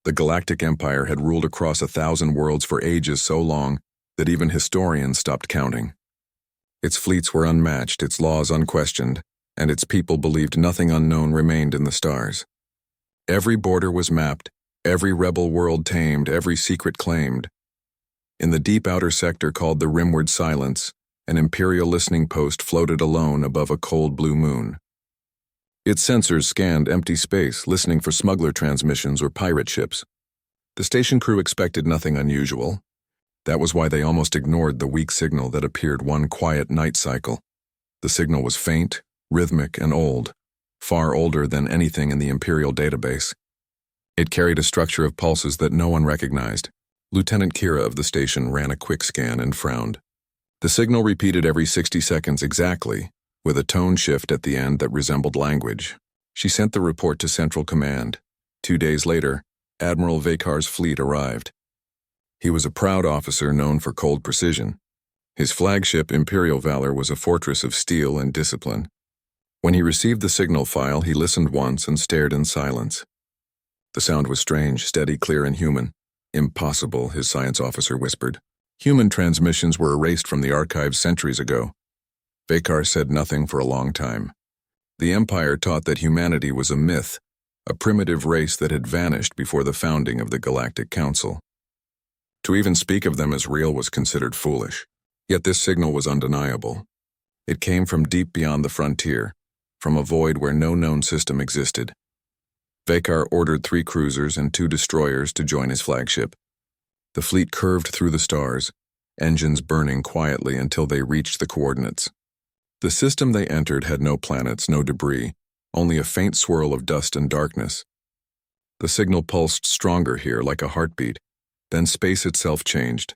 The Galactic Empire had ruled across 1,000 worlds for ages so long that even historians stopped counting. Its fleets were unmatched, its laws unquestioned, and its people believed nothing unknown remained in the stars. Every border was mapped, every rebel world tamed, every secret claimed. In the deep outer sector called the Rimward Silence, an Imperial listening post floated alone above a cold blue moon. Its sensors scanned empty space, listening for smuggler transmissions or pirate ships. The station crew expected nothing unusual. That was why they almost ignored the weak signal that appeared one quiet night cycle. The signal was faint, rhythmic, and old, far older than anything in the Imperial database. It carried a structure of pulses that no one recognized. Lieutenant Kira of the station ran a quick scan and frowned. The signal repeated every 60 seconds exactly, with a tone shift at the end that resembled language. She sent the report to Central Command. 2 days later, Admiral Vakar's fleet arrived. He was a proud officer known for cold precision. His flagship, Imperial Valor, was a fortress of steel and discipline. When he received the signal file, he listened once and stared in silence. The sound was strange, steady, clear, and human. Impossible, his science officer whispered. Human transmissions were erased from the archives centuries ago. Vakar said nothing for a long time. The Empire taught that humanity was a myth, a primitive race that had vanished before the founding of the Galactic Council. To even speak of them as real was considered foolish. Yet this signal was undeniable. It came from deep beyond the frontier, from a void where no known system existed. Vakar ordered 3 cruisers and 2 destroyers to join his flagship. The fleet curved through the stars, engines burning quietly until they reached the coordinates. The system they entered had no planets, no debris, only a faint swirl of dust and darkness. The signal pulsed stronger here, like a heartbeat. Then space itself changed.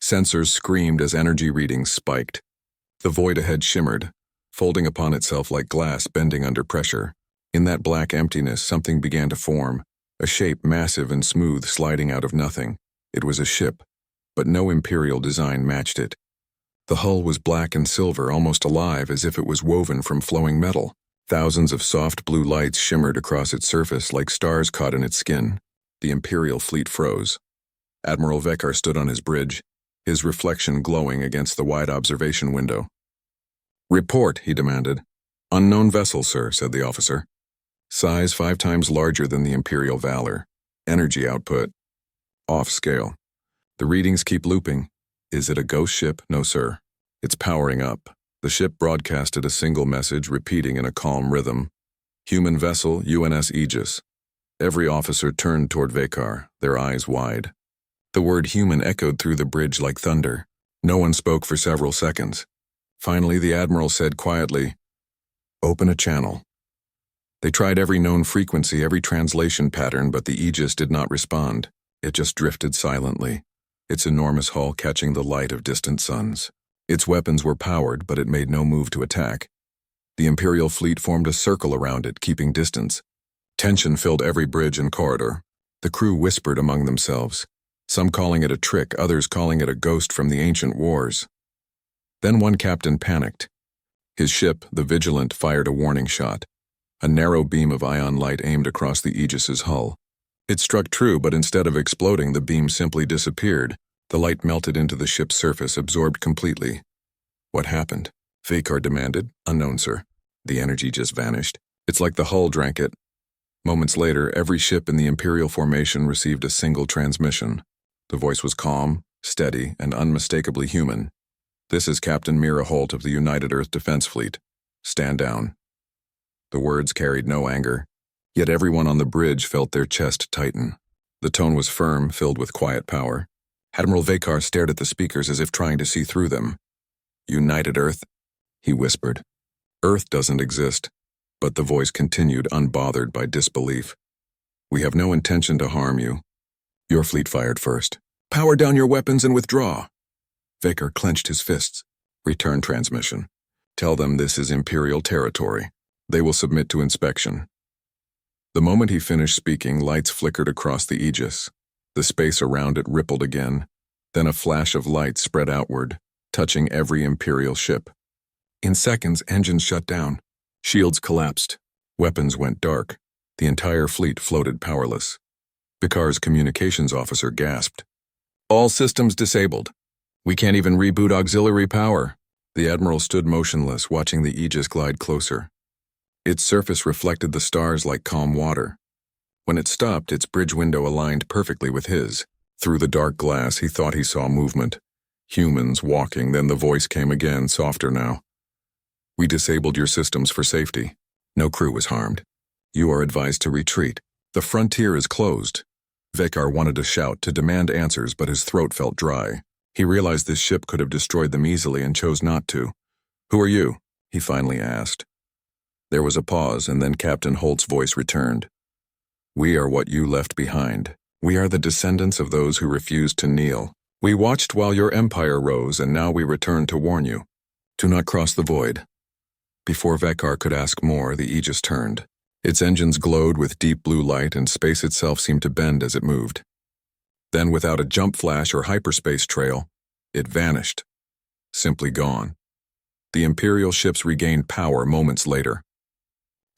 Sensors screamed as energy readings spiked. The void ahead shimmered, folding upon itself like glass bending under pressure. In that black emptiness, something began to form, a shape massive and smooth sliding out of nothing. It was a ship, but no Imperial design matched it. The hull was black and silver, almost alive, as if it was woven from flowing metal. Thousands of soft blue lights shimmered across its surface like stars caught in its skin. The Imperial fleet froze. Admiral Vakar stood on his bridge, his reflection glowing against the wide observation window. "Report," he demanded. "Unknown vessel, sir," said the officer. "Size 5 times larger than the Imperial Valor. Energy output off scale. The readings keep looping. Is it a ghost ship? No, sir. It's powering up." The ship broadcasted a single message, repeating in a calm rhythm. "Human vessel, UNS Aegis." Every officer turned toward Vakar, their eyes wide. The word human echoed through the bridge like thunder. No one spoke for several seconds. Finally, the Admiral said quietly, "Open a channel." They tried every known frequency, every translation pattern, but the Aegis did not respond. It just drifted silently, its enormous hull catching the light of distant suns. Its weapons were powered, but it made no move to attack. The Imperial fleet formed a circle around it, keeping distance. Tension filled every bridge and corridor. The crew whispered among themselves, some calling it a trick, others calling it a ghost from the ancient wars. Then one captain panicked. His ship, the Vigilant, fired a warning shot. A narrow beam of ion light aimed across the Aegis's hull. It struck true, but instead of exploding, the beam simply disappeared. The light melted into the ship's surface, absorbed completely. "What happened?" Vakar demanded. "Unknown, sir. The energy just vanished. It's like the hull drank it." Moments later, every ship in the Imperial formation received a single transmission. The voice was calm, steady, and unmistakably human. "This is Captain Mira Holt of the United Earth Defense Fleet. Stand down." The words carried no anger, yet everyone on the bridge felt their chest tighten. The tone was firm, filled with quiet power. Admiral Vakar stared at the speakers as if trying to see through them. "United Earth?" he whispered. "Earth doesn't exist." But the voice continued, unbothered by disbelief. "We have no intention to harm you. Your fleet fired first. Power down your weapons and withdraw." Vakar clenched his fists. "Return transmission. Tell them this is Imperial territory. They will submit to inspection." The moment he finished speaking, lights flickered across the Aegis. The space around it rippled again. Then a flash of light spread outward, touching every Imperial ship. In seconds, engines shut down. Shields collapsed. Weapons went dark. The entire fleet floated powerless. Vikar's communications officer gasped. All systems disabled. We can't even reboot auxiliary power. The admiral stood motionless, watching the Aegis glide closer. Its surface reflected the stars like calm water. When it stopped, its bridge window aligned perfectly with his. Through the dark glass, he thought he saw movement. Humans walking, then the voice came again, softer now. We disabled your systems for safety. No crew was harmed. You are advised to retreat. The frontier is closed. Vikar wanted to shout, to demand answers, but his throat felt dry. He realized this ship could have destroyed them easily and chose not to. Who are you? He finally asked. There was a pause, and then Captain Holt's voice returned. We are what you left behind. We are the descendants of those who refused to kneel. We watched while your empire rose, and now we return to warn you. Do not cross the void. Before Vikar could ask more, the Aegis turned. Its engines glowed with deep blue light, and space itself seemed to bend as it moved. Then, without a jump flash or hyperspace trail, it vanished. Simply gone. The Imperial ships regained power moments later.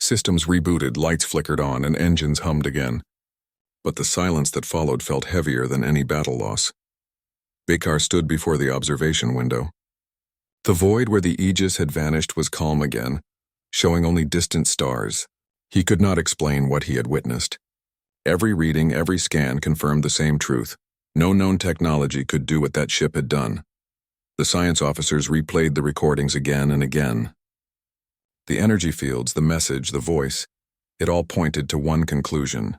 Systems rebooted, lights flickered on, and engines hummed again. But the silence that followed felt heavier than any battle loss. Vikar stood before the observation window. The void where the Aegis had vanished was calm again, showing only distant stars. He could not explain what he had witnessed. Every reading, every scan confirmed the same truth. No known technology could do what that ship had done. The science officers replayed the recordings again and again. The energy fields, the message, the voice, it all pointed to one conclusion.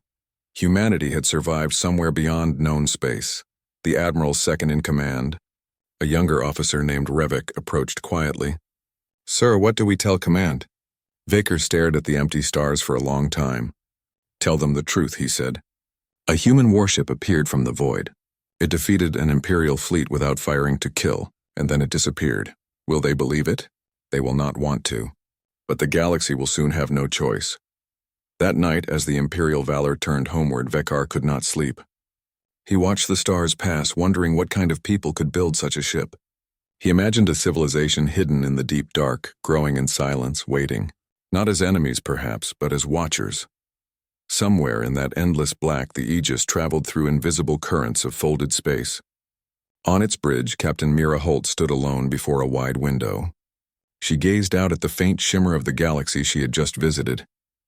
Humanity had survived somewhere beyond known space. The admiral's second-in-command, a younger officer named Revik, approached quietly. Sir, what do we tell command? Vikar stared at the empty stars for a long time. Tell them the truth, he said. A human warship appeared from the void. It defeated an Imperial fleet without firing to kill, and then it disappeared. Will they believe it? They will not want to. But the galaxy will soon have no choice. That night, as the Imperial valor turned homeward, Vikar could not sleep. He watched the stars pass, wondering what kind of people could build such a ship. He imagined a civilization hidden in the deep dark, growing in silence, waiting. Not as enemies, perhaps, but as watchers. Somewhere in that endless black, the Aegis traveled through invisible currents of folded space. On its bridge, Captain Mira Holt stood alone before a wide window. She gazed out at the faint shimmer of the galaxy she had just visited,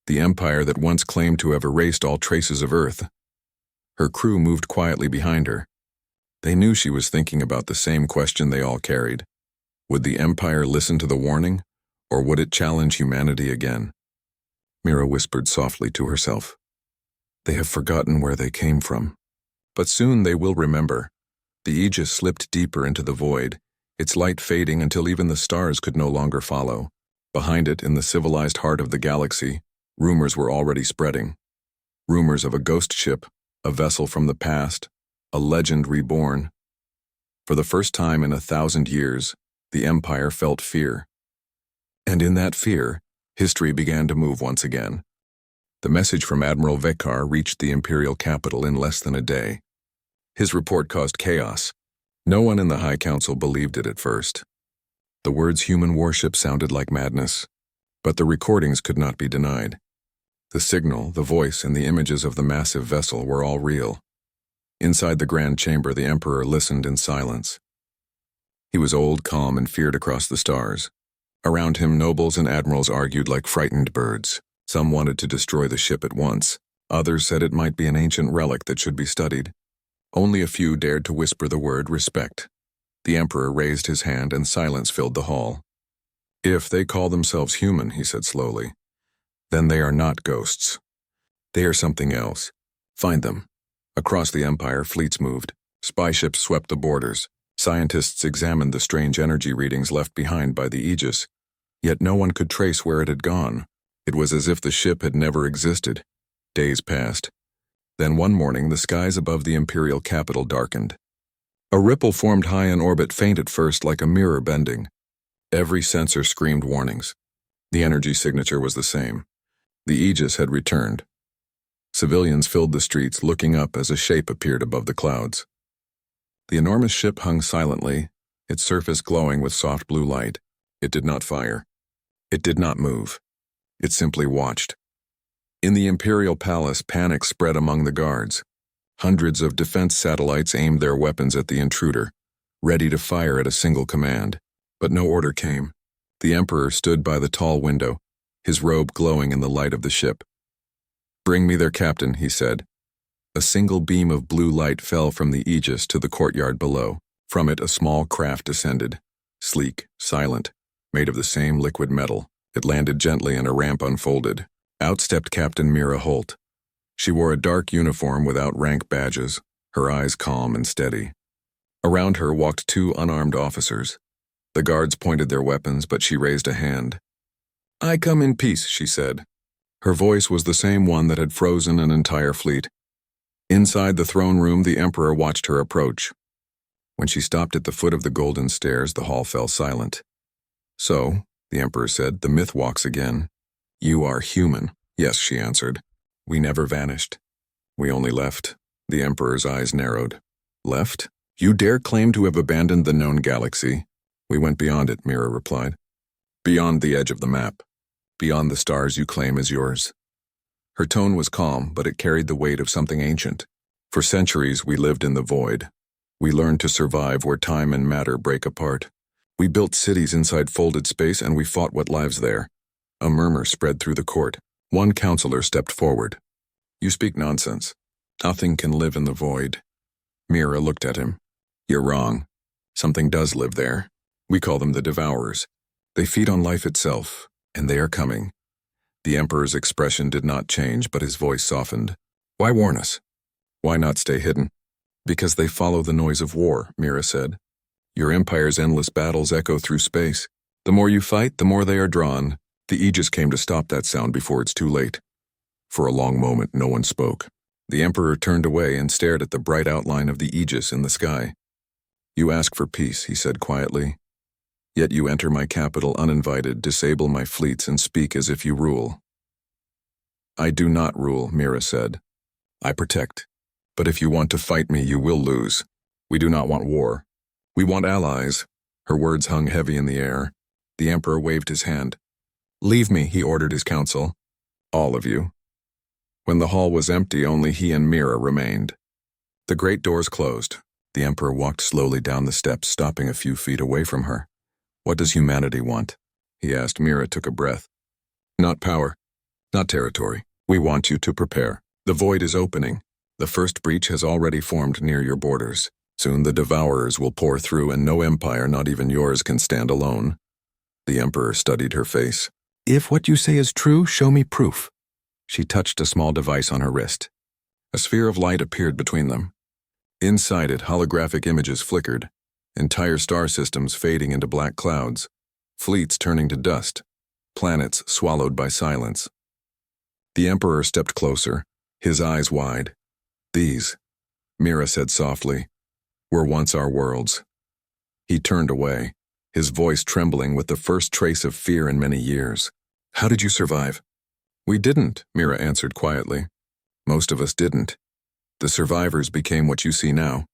the empire that once claimed to have erased all traces of Earth. Her crew moved quietly behind her. They knew she was thinking about the same question they all carried. Would the empire listen to the warning, or would it challenge humanity again? Mira whispered softly to herself. They have forgotten where they came from. But soon they will remember. The Aegis slipped deeper into the void, its light fading until even the stars could no longer follow. Behind it, in the civilized heart of the galaxy, rumors were already spreading. Rumors of a ghost ship, a vessel from the past, a legend reborn. For the first time in 1,000 years, the Empire felt fear. And in that fear, history began to move once again. The message from Admiral Vikar reached the Imperial capital in less than a day. His report caused chaos. No one in the High Council believed it at first. The words human warship sounded like madness, but the recordings could not be denied. The signal, the voice, and the images of the massive vessel were all real. Inside the grand chamber, the Emperor listened in silence. He was old, calm, and feared across the stars. Around him, nobles and admirals argued like frightened birds. Some wanted to destroy the ship at once. Others said it might be an ancient relic that should be studied. Only a few dared to whisper the word respect. The Emperor raised his hand and silence filled the hall. If they call themselves human, he said slowly, then they are not ghosts. They are something else. Find them. Across the Empire, fleets moved. Spy ships swept the borders. Scientists examined the strange energy readings left behind by the Aegis. Yet no one could trace where it had gone. It was as if the ship had never existed. Days passed. Then one morning, the skies above the Imperial capital darkened. A ripple formed high in orbit, faint at first, like a mirror bending. Every sensor screamed warnings. The energy signature was the same. The Aegis had returned. Civilians filled the streets, looking up as a shape appeared above the clouds. The enormous ship hung silently, its surface glowing with soft blue light. It did not fire. It did not move. It simply watched. In the Imperial palace, panic spread among the guards. Hundreds of defense satellites aimed their weapons at the intruder, ready to fire at a single command. But no order came. The Emperor stood by the tall window, his robe glowing in the light of the ship. "Bring me their captain," he said. A single beam of blue light fell from the Aegis to the courtyard below. From it, a small craft descended, sleek, silent, made of the same liquid metal. It landed gently and a ramp unfolded. Out stepped Captain Mira Holt. She wore a dark uniform without rank badges, her eyes calm and steady. Around her walked two unarmed officers. The guards pointed their weapons, but she raised a hand. "I come in peace," she said. Her voice was the same one that had frozen an entire fleet. Inside the throne room, the Emperor watched her approach. When she stopped at the foot of the golden stairs, the hall fell silent. "So," the Emperor said, "the myth walks again. You are human." "Yes," she answered. "We never vanished. We only left." The Emperor's eyes narrowed. "Left? You dare claim to have abandoned the known galaxy?" "We went beyond it," Mira replied. "Beyond the edge of the map. Beyond the stars you claim as yours." Her tone was calm, but it carried the weight of something ancient. "For centuries we lived in the void. We learned to survive where time and matter break apart. We built cities inside folded space and we fought what lives there." A murmur spread through the court. One counselor stepped forward. "You speak nonsense. Nothing can live in the void." Mira looked at him. "You're wrong. Something does live there. We call them the Devourers. They feed on life itself, and they are coming." The Emperor's expression did not change, but his voice softened. "Why warn us? Why not stay hidden?" "Because they follow the noise of war," Mira said. "Your empire's endless battles echo through space. The more you fight, the more they are drawn. The Aegis came to stop that sound before it's too late." For a long moment, no one spoke. The Emperor turned away and stared at the bright outline of the Aegis in the sky. "You ask for peace," he said quietly. "Yet you enter my capital uninvited, disable my fleets, and speak as if you rule." "I do not rule," Mira said. "I protect. But if you want to fight me, you will lose. We do not want war. We want allies." Her words hung heavy in the air. The Emperor waved his hand. "Leave me," he ordered his council. "All of you." When the hall was empty, only he and Mira remained. The great doors closed. The Emperor walked slowly down the steps, stopping a few feet away from her. "What does humanity want?" he asked. Mira took a breath. "Not power, not territory. We want you to prepare. The void is opening. The first breach has already formed near your borders. Soon the Devourers will pour through, and no empire, not even yours, can stand alone." The Emperor studied her face. "If what you say is true, show me proof." She touched a small device on her wrist. A sphere of light appeared between them. Inside it, holographic images flickered, entire star systems fading into black clouds, fleets turning to dust, planets swallowed by silence. The Emperor stepped closer, his eyes wide. "These," Mira said softly, "were once our worlds." He turned away, his voice trembling with the first trace of fear in many years. "How did you survive?" "We didn't," Mira answered quietly. "Most of us didn't. The survivors became what you see now."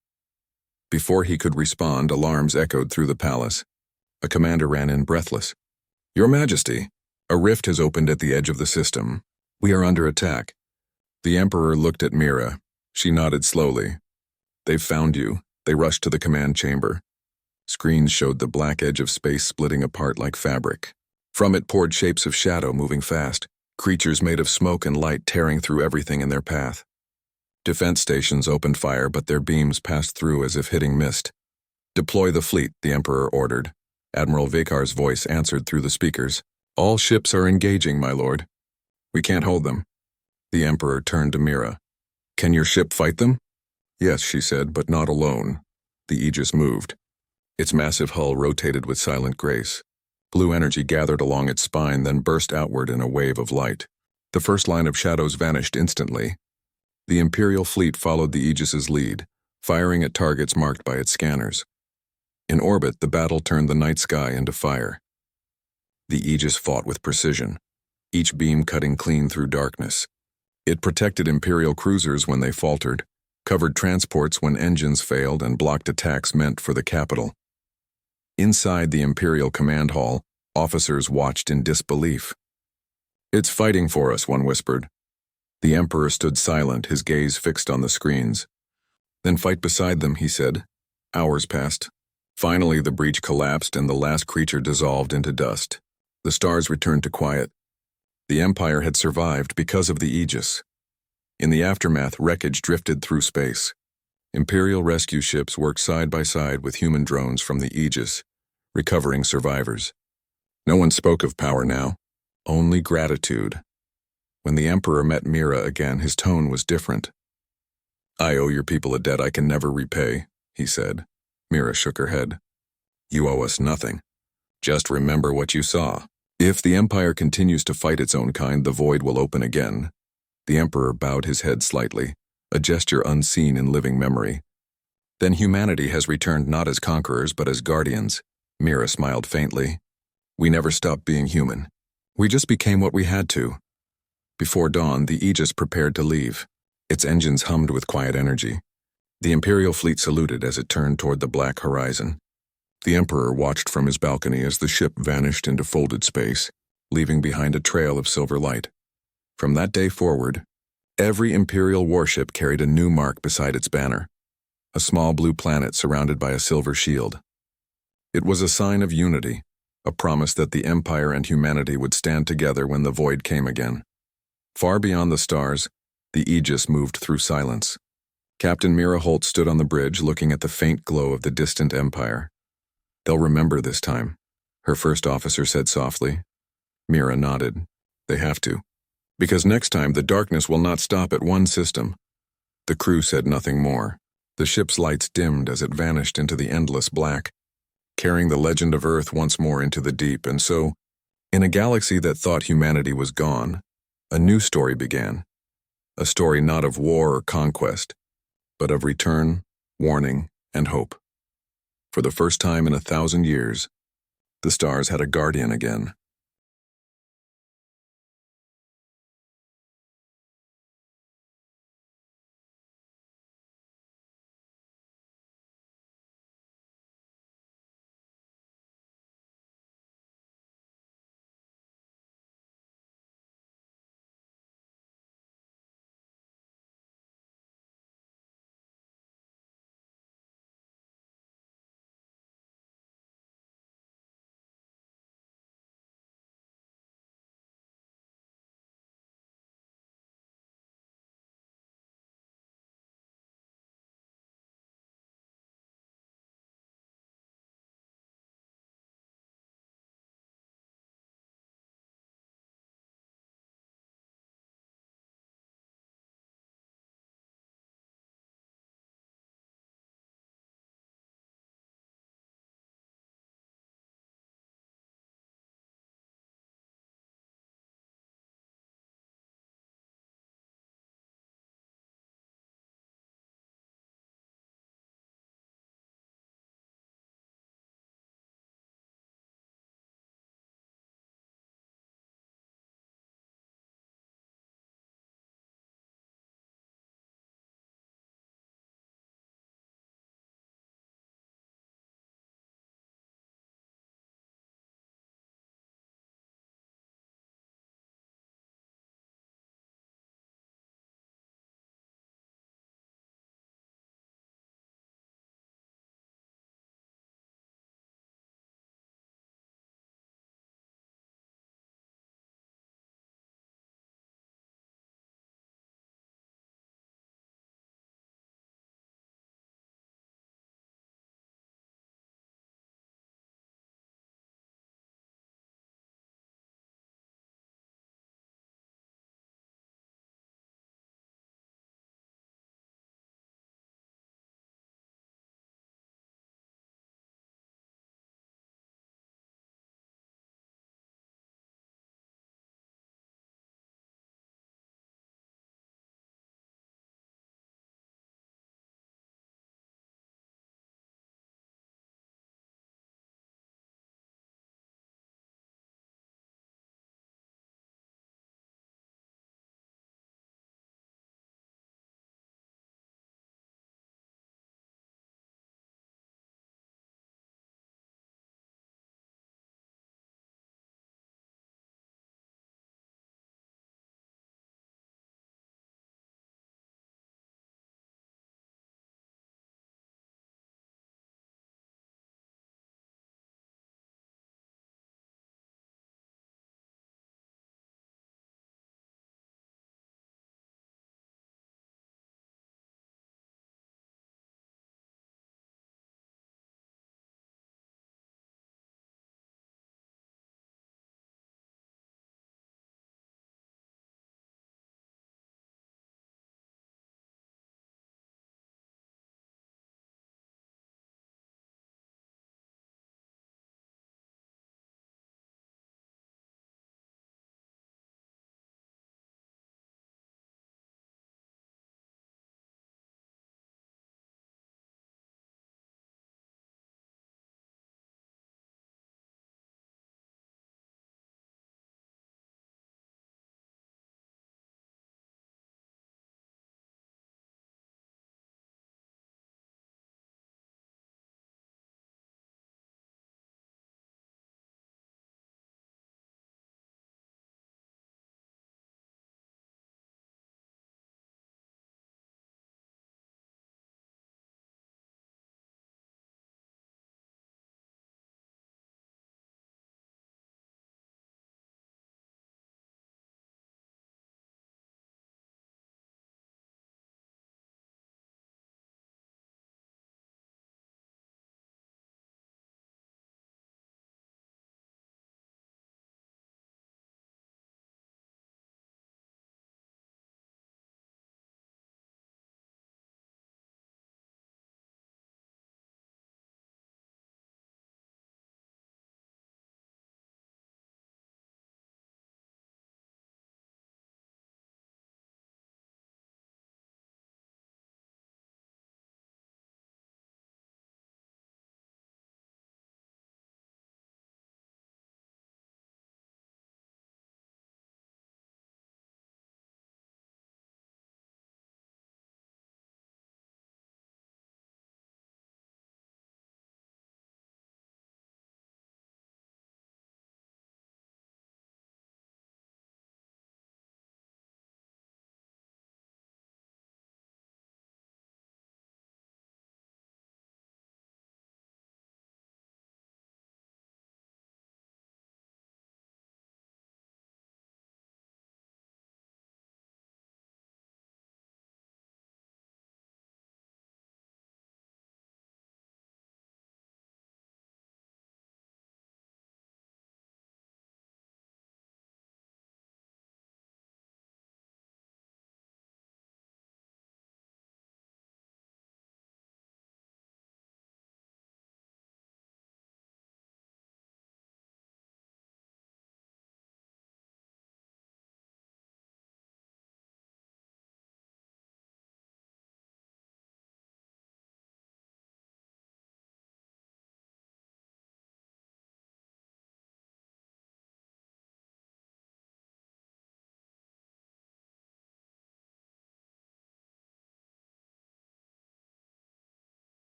Before he could respond, alarms echoed through the palace. A commander ran in, breathless. "Your Majesty, a rift has opened at the edge of the system. We are under attack." The Emperor looked at Mira. She nodded slowly. "They've found you." They rushed to the command chamber. Screens showed the black edge of space splitting apart like fabric. From it poured shapes of shadow moving fast, creatures made of smoke and light tearing through everything in their path. Defense stations opened fire, but their beams passed through as if hitting mist. "Deploy the fleet," the Emperor ordered. Admiral Vakar's voice answered through the speakers. "All ships are engaging, my lord. We can't hold them." The Emperor turned to Mira. "Can your ship fight them?" "Yes," she said, "but not alone." The Aegis moved. Its massive hull rotated with silent grace. Blue energy gathered along its spine, then burst outward in a wave of light. The first line of shadows vanished instantly. The Imperial fleet followed the Aegis's lead, firing at targets marked by its scanners. In orbit, the battle turned the night sky into fire. The Aegis fought with precision, each beam cutting clean through darkness. It protected Imperial cruisers when they faltered, covered transports when engines failed, and blocked attacks meant for the capital. Inside the Imperial command hall, officers watched in disbelief. "It's fighting for us," one whispered. The Emperor stood silent, his gaze fixed on the screens. Then fight beside them, he said. Hours passed. Finally, the breach collapsed and the last creature dissolved into dust. The stars returned to quiet. The Empire had survived because of the Aegis. In the aftermath, wreckage drifted through space. Imperial rescue ships worked side by side with human drones from the Aegis, recovering survivors. No one spoke of power now, only gratitude. When the Emperor met Mira again, his tone was different. I owe your people a debt I can never repay, he said. Mira shook her head. You owe us nothing. Just remember what you saw. If the Empire continues to fight its own kind, the void will open again. The Emperor bowed his head slightly, a gesture unseen in living memory. Then humanity has returned not as conquerors but as guardians. Mira smiled faintly. We never stopped being human. We just became what we had to. Before dawn, the Aegis prepared to leave. Its engines hummed with quiet energy. The Imperial fleet saluted as it turned toward the black horizon. The Emperor watched from his balcony as the ship vanished into folded space, leaving behind a trail of silver light. From that day forward, every Imperial warship carried a new mark beside its banner, a small blue planet surrounded by a silver shield. It was a sign of unity, a promise that the Empire and humanity would stand together when the void came again. Far beyond the stars, the Aegis moved through silence. Captain Mira Holt stood on the bridge looking at the faint glow of the distant Empire. They'll remember this time, her first officer said softly. Mira nodded. They have to. Because next time the darkness will not stop at one system. The crew said nothing more. The ship's lights dimmed as it vanished into the endless black, carrying the legend of Earth once more into the deep. And so, in a galaxy that thought humanity was gone, a new story began. A story not of war or conquest, but of return, warning, and hope. For the first time in 1,000 years, the stars had a guardian again.